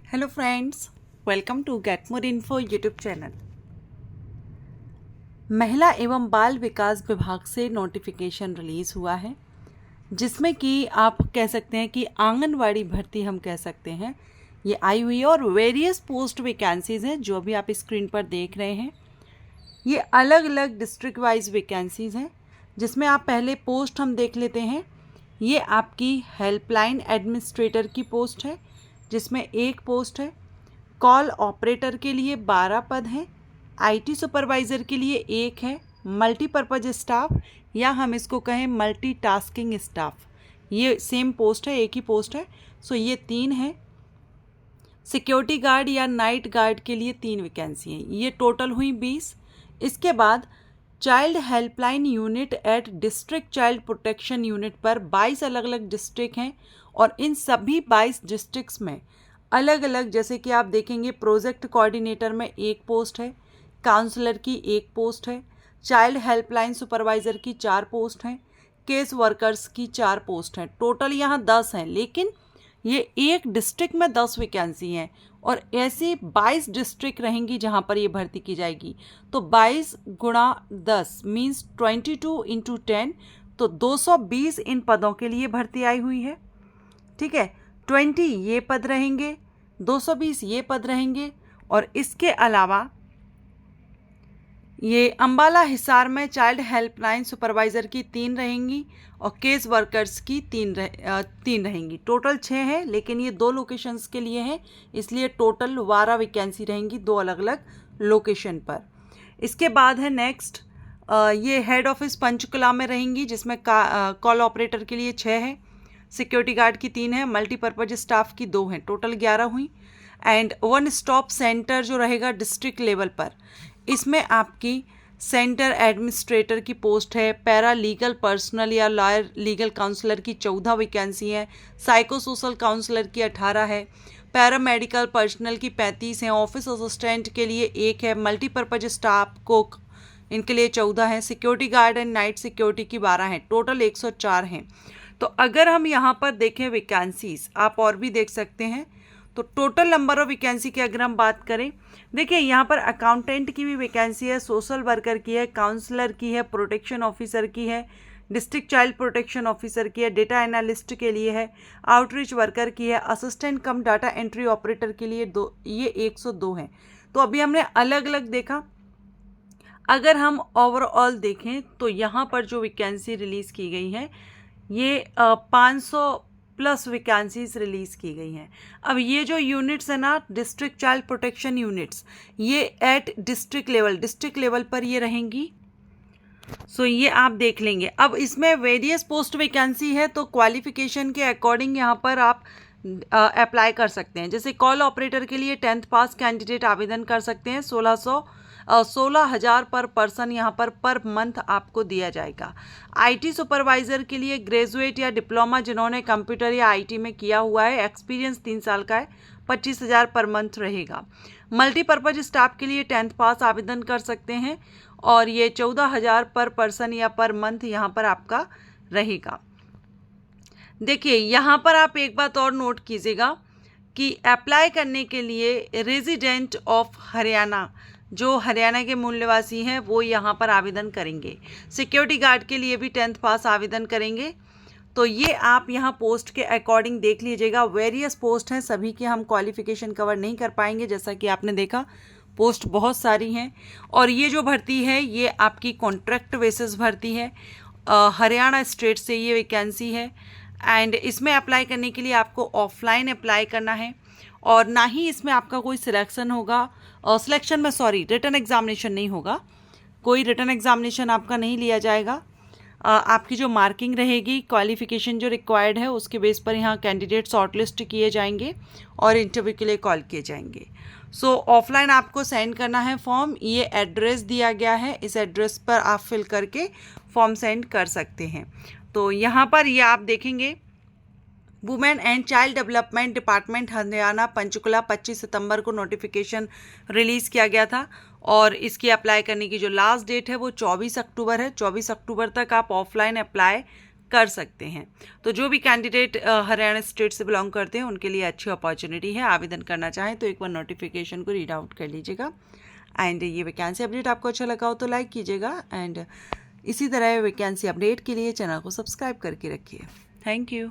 Hello friends, welcome to get more info YouTube channel. महिला एवं बाल विकास विभाग से नोटिफिकेशन रिलीज़ हुआ है, जिसमें कि आप कह सकते हैं कि आंगनवाड़ी भर्ती हम कह सकते हैं ये आई हुई है और वेरियस पोस्ट वैकेंसीज़ हैं जो अभी आप स्क्रीन पर देख रहे हैं। ये अलग अलग डिस्ट्रिक्ट वाइज वैकेंसीज़ हैं, जिसमें आप पहले पोस्ट हम देख लेते हैं। ये आपकी हेल्पलाइन एडमिनिस्ट्रेटर की पोस्ट है, जिसमें एक पोस्ट है। कॉल ऑपरेटर के लिए 12 पद हैं। आईटी सुपरवाइज़र के लिए एक है। मल्टीपर्पज़ स्टाफ या हम इसको कहें मल्टीटास्किंग स्टाफ, ये सेम पोस्ट है, एक ही पोस्ट है। सो ये 3 हैं। सिक्योरिटी गार्ड या नाइट गार्ड के लिए 3 वैकेंसी हैं। ये टोटल हुई 20। इसके बाद child helpline unit at district child protection unit पर 22 अलग अलग डिस्ट्रिक्ट हैं और इन सभी 22 डिस्ट्रिक्ट्स में अलग अलग, जैसे कि आप देखेंगे, प्रोजेक्ट कोऑर्डिनेटर में एक पोस्ट है, काउंसलर की एक पोस्ट है, चाइल्ड हेल्पलाइन सुपरवाइज़र की 4 पोस्ट हैं, केस वर्कर्स की 4 पोस्ट हैं। टोटल यहाँ 10 हैं, लेकिन ये एक डिस्ट्रिक्ट में 10 वैकेंसी हैं और ऐसी 22 डिस्ट्रिक्ट रहेंगी जहाँ पर ये भर्ती की जाएगी। तो 22 गुणा 10 मीन्स 22 इंटू 10, तो 220 इन पदों के लिए भर्ती आई हुई है। ठीक है, 20 ये पद रहेंगे, 220 ये पद रहेंगे और इसके अलावा ये अंबाला हिसार में चाइल्ड हेल्पलाइन सुपरवाइज़र की 3 रहेंगी और केस वर्कर्स की 3 रहेंगी। टोटल 6 हैं, लेकिन ये 2 लोकेशंस के लिए हैं, इसलिए टोटल 12 वैकेंसी रहेंगी 2 अलग अलग लोकेशन पर। इसके बाद है नेक्स्ट, ये हेड ऑफिस पंचकुला में रहेंगी, जिसमें कॉल ऑपरेटर के लिए 6 है, सिक्योरिटी गार्ड की 3 है, मल्टीपर्पज़ स्टाफ की 2 हैं, टोटल 11 हुई। एंड वन स्टॉप सेंटर जो रहेगा डिस्ट्रिक्ट लेवल पर, इसमें आपकी सेंटर एडमिनिस्ट्रेटर की पोस्ट है, पैरा लीगल पर्सनल या लॉयर लीगल काउंसलर की 14 वैकेंसी है, साइको सोशल काउंसलर की 18 है, पैरा मेडिकल पर्सनल की 35 हैं, ऑफिस असिस्टेंट के लिए 1 है, मल्टीपर्पज़ स्टाफ कुक इनके लिए 14 हैं, security guard and night security की 12 हैं, टोटल 104 हैं। तो अगर हम यहाँ पर देखें वैकेंसीज, आप और भी देख सकते हैं, तो टोटल नंबर ऑफ वैकेंसी की अगर हम बात करें, देखिए यहाँ पर अकाउंटेंट की भी वैकेंसी है, सोशल वर्कर की है, काउंसलर की है, प्रोटेक्शन ऑफिसर की है, डिस्ट्रिक्ट चाइल्ड प्रोटेक्शन ऑफिसर की है, डेटा एनालिस्ट के लिए है, आउटरीच वर्कर की है, असिस्टेंट कम डाटा एंट्री ऑपरेटर के लिए 2, ये 102 हैं। तो अभी हमने अलग अलग देखा। अगर हम ओवरऑल देखें तो यहाँ पर जो वैकेंसी रिलीज़ की गई है, ये 500 प्लस वैकेंसीज रिलीज़ की गई हैं। अब ये जो यूनिट्स है ना, डिस्ट्रिक्ट चाइल्ड प्रोटेक्शन यूनिट्स, ये एट डिस्ट्रिक्ट लेवल पर ये रहेंगी। सो ये आप देख लेंगे। अब इसमें वेरियस पोस्ट वैकेंसी है, तो क्वालिफिकेशन के अकॉर्डिंग यहाँ पर आप अप्लाई कर सकते हैं। जैसे कॉल ऑपरेटर के लिए 10th पास कैंडिडेट आवेदन कर सकते हैं, 16,000 पर पर्सन यहाँ पर मंथ आपको दिया जाएगा। आईटी सुपरवाइज़र के लिए ग्रेजुएट या डिप्लोमा जिन्होंने कंप्यूटर या आईटी में किया हुआ है, एक्सपीरियंस 3 साल का है, 25,000 पर मंथ रहेगा। मल्टीपर्पज़ स्टाफ के लिए 10th पास आवेदन कर सकते हैं और ये 14,000 पर पर्सन या पर मंथ यहाँ पर आपका रहेगा। देखिए यहाँ पर आप एक बात और नोट कीजिएगा कि अप्लाई करने के लिए रेजिडेंट ऑफ हरियाणा, जो हरियाणा के मूल निवासी हैं, वो यहाँ पर आवेदन करेंगे। सिक्योरिटी गार्ड के लिए भी 10th पास आवेदन करेंगे। तो ये आप यहाँ पोस्ट के अकॉर्डिंग देख लीजिएगा। वेरियस पोस्ट हैं, सभी के हम क्वालिफिकेशन कवर नहीं कर पाएंगे, जैसा कि आपने देखा पोस्ट बहुत सारी हैं। और ये जो भर्ती है ये आपकी कॉन्ट्रैक्ट बेसिस भर्ती है, हरियाणा स्टेट से ये वैकेंसी है। एंड इसमें अप्लाई करने के लिए आपको ऑफलाइन अप्लाई करना है और ना ही इसमें आपका कोई सिलेक्शन होगा, रिटन एग्जामिनेशन नहीं होगा, कोई रिटन एग्जामिनेशन आपका नहीं लिया जाएगा। आपकी जो मार्किंग रहेगी, क्वालिफिकेशन जो रिक्वायर्ड है, उसके बेस पर यहाँ कैंडिडेट शॉर्टलिस्ट किए जाएंगे और इंटरव्यू के लिए कॉल किए जाएंगे। सो ऑफलाइन आपको सेंड करना है फॉर्म, ये एड्रेस दिया गया है, इस एड्रेस पर आप फिल करके फॉर्म सेंड कर सकते हैं। तो यहाँ पर ये आप देखेंगे, women and child development department Haryana Panchkula 25 सितंबर को नोटिफिकेशन रिलीज़ किया गया था और इसकी अप्लाई करने की जो लास्ट डेट है वो 24 अक्टूबर है। 24 अक्टूबर तक आप ऑफलाइन अप्लाई कर सकते हैं। तो जो भी कैंडिडेट हरियाणा स्टेट से बिलोंग करते हैं उनके लिए अच्छी अपॉर्चुनिटी है। आवेदन करना चाहें तो एक बार नोटिफिकेशन को रीड आउट कर लीजिएगा। एंड ये वैकेंसी अपडेट आपको अच्छा लगा हो तो लाइक कीजिएगा एंड इसी तरह वैकेंसी अपडेट के लिए चैनल को सब्सक्राइब करके रखिए। Thank you.